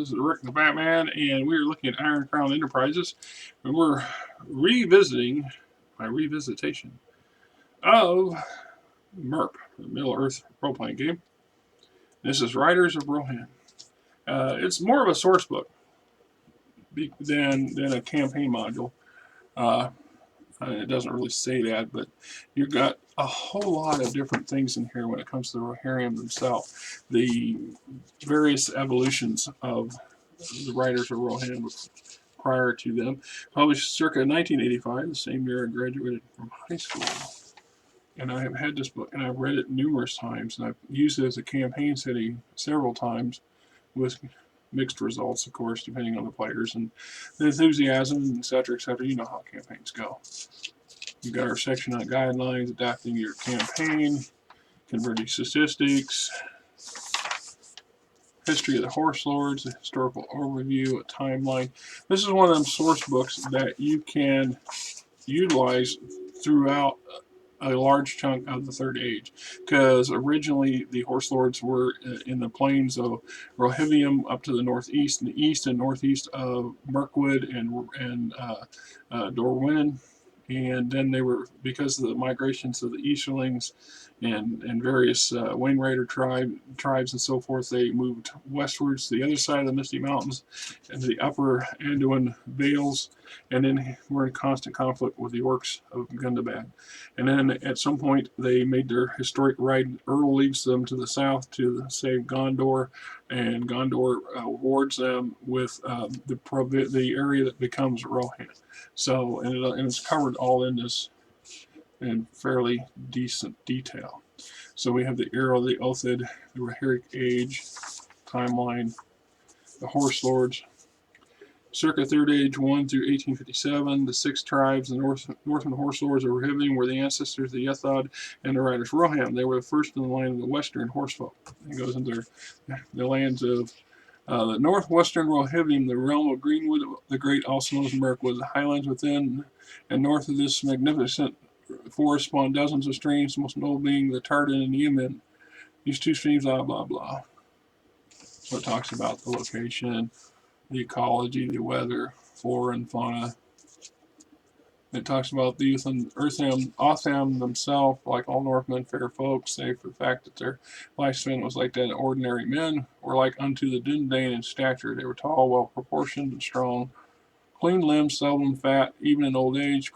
This is Rick the Batman, and we're looking at Iron Crown Enterprises, and we're revisiting my revisitation of MERP, the Middle Earth role-playing game. This is Riders of Rohan. It's more of a source book than a campaign module. It doesn't really say that, but you've got a whole lot of different things in here when it comes to the Rohirrim themselves. The various evolutions of the Riders of Rohan prior to them. Published circa 1985, the same year I graduated from high school. And I have had this book, and I've read it numerous times, and I've used it as a campaign setting several times with mixed results, of course, depending on the players and the enthusiasm, etc., etc. You know how campaigns go. You've got our section on guidelines, adapting your campaign, converting statistics, history of the horse lords, a historical overview, a timeline. This is one of them source books that you can utilize throughout a large chunk of the Third Age, because originally the horse lords were in the plains of Rohirrim up to the northeast and the east and northeast of Mirkwood and Dorwyn. And then they were, because of the migrations of the Easterlings and various Wayne Raider tribes and so forth, they moved westwards to the other side of the Misty Mountains into the upper Anduin Vales, and then were in constant conflict with the orcs of Gundabad. And then at some point they made their historic ride. Earl leads them to the south to save Gondor, and Gondor wards them with the area that becomes Rohan. So, and it's covered all in this in fairly decent detail. So we have the era of the Othid, the Rohirric Age, timeline, the Horse Lords, circa Third Age 1 through 1857, the six tribes, the Northmen Horse Lords of Rohirrim were the ancestors of the Yethod and the Riders of Rohan. They were the first in the line of the Western Horsefolk. It goes into the lands of the northwestern Rohirrim, the realm of Greenwood the Great, also known as Mirkwood, the highlands within and north of this magnificent forest spawn dozens of streams, most notable being the Tardan and the Yemen. These two streams, blah, blah, blah. So it talks about the location, the ecology, the weather, flora and fauna. It talks about the Otham themselves, like all Northmen, fair folk, save for the fact that their lifespan was like that of ordinary men, were like unto the Dundane in stature. They were tall, well proportioned, and strong, clean limbs, seldom fat, even in old age.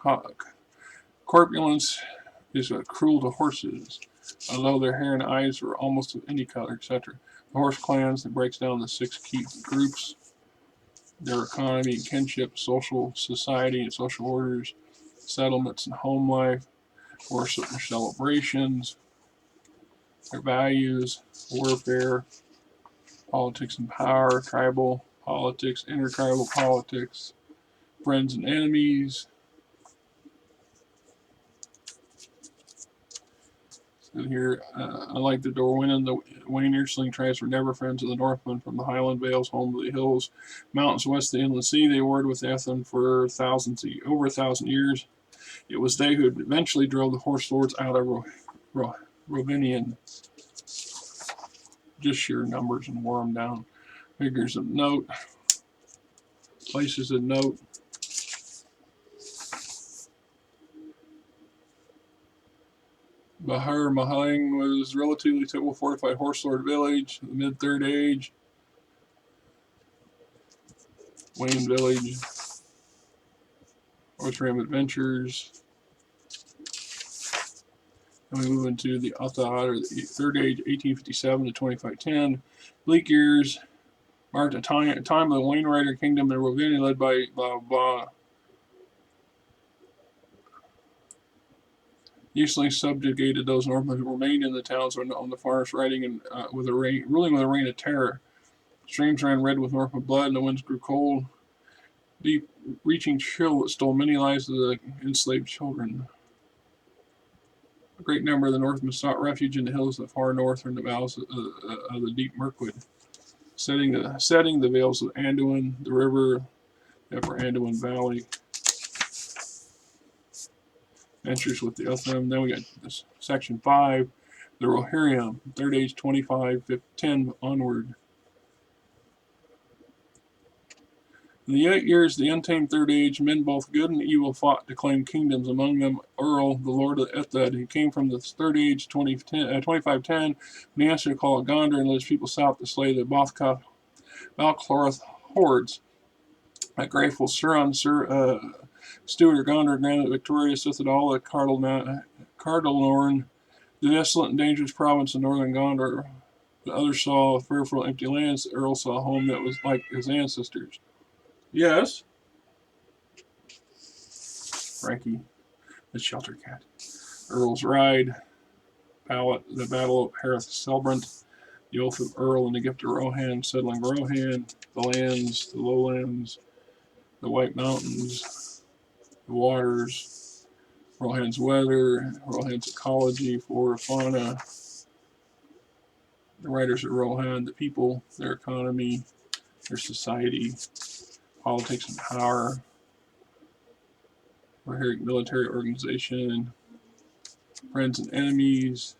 Corpulence is cruel to horses, although their hair and eyes were almost of any color, etc. The horse clans, that breaks down the six key groups, their economy and kinship, social society and social orders, settlements and home life, worship and celebrations, their values, warfare, politics and power, tribal politics, intertribal politics, friends and enemies. So here, unlike the Dorwyn and the Wayne Easterling tribes were never friends of the Northmen from the Highland Vales home to the hills, mountains west of the inland sea. They warred with Ethan for over 1,000 years. It was they who eventually drove the horse lords out of Rovinian. Just sheer numbers and wore them down. Figures of note, places of note. Bahar Mahaling was relatively fortified horse lord village, the mid-Third Age. Wayne Village, Rohirrim Adventures. And we move into the Athad, or the Third Age, 1857 to 2510. Bleak years marked a time of the Wayne Rider Kingdom in Rovini, led by blah blah. Usually subjugated those Northmen who remained in the towns on the forest, ruling with a reign of terror. Streams ran red with Northmen blood, and the winds grew cold. Deep reaching chill that stole many lives of the enslaved children. A great number of the Northmen sought refuge in the hills of the far north or in the vales of the deep Mirkwood, setting the vales of Anduin, the river, the upper Anduin Valley. Ventures with the Utham. Then we got this section 5, the Rohirrim, Third Age 25, 10 onward. In the 8 years of the untamed Third Age, men both good and evil fought to claim kingdoms, among them Earl, the lord of Ithad, who came from the Third Age 2510, when he answered to call at Gondor and led his people south to slay the Balcloroth hordes. At Grateful Suron, Stewart of Gondor, granted victorious Ithadala, Cardalorn, the desolate and dangerous province of northern Gondor. The others saw fearful empty lands. The Earl saw a home that was like his ancestors. Yes, Frankie, the shelter cat. Earl's Ride, the Battle of Hareth Selbrant, the Oath of Earl and the Gift of Rohan, settling Rohan, the lands, the lowlands, the White Mountains, the waters, Rohan's weather, Rohan's ecology, flora, fauna, the writers of Rohan, the people, their economy, their society, politics and power, Rohirric military organization, friends and enemies,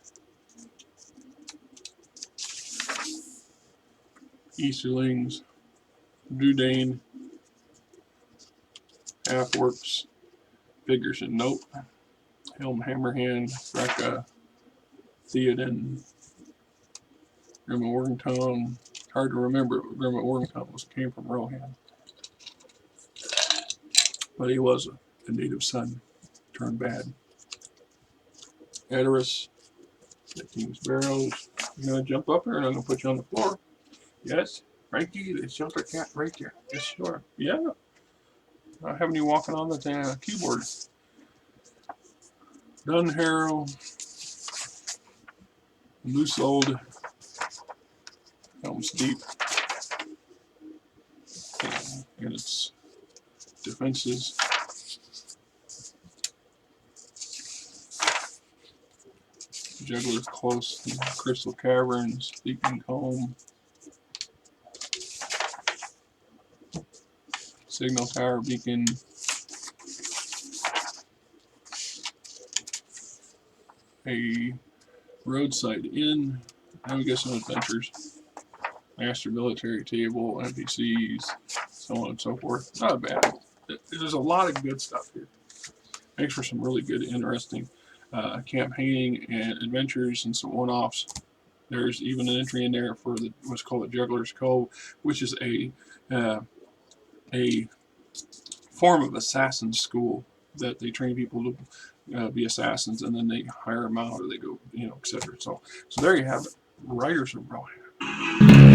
Easterlings, Dúdain, half-orcs, figures and nope, Helm Hammerhand, Reka, Theoden, Grim Wormtongue. Hard to remember, but Grim Wormtongue came from Rohan. But he was a native son, turned bad. Edoras, the King's Barrows. You gonna jump up here and I'm gonna put you on the floor? Yes? Frankie, the shelter cat right there. Yes, sure. Yeah. Not having you walking on the keyboard. Dunharrow, Loose Old, Helm's Deep, and its defenses. Juggler's Close, Crystal Caverns, Leaping Comb, Signal Tower Beacon, a roadside inn, Navigation Adventures, Master Military Table, NPCs, so on and so forth. Not bad. There's a lot of good stuff here. Makes for some really good, interesting campaigning and adventures and some one-offs. There's even an entry in there for what's called the Juggler's Cove, which is a form of assassin school that they train people to be assassins, and then they hire them out, or they go, etc. So there you have it. Writers of Rohan.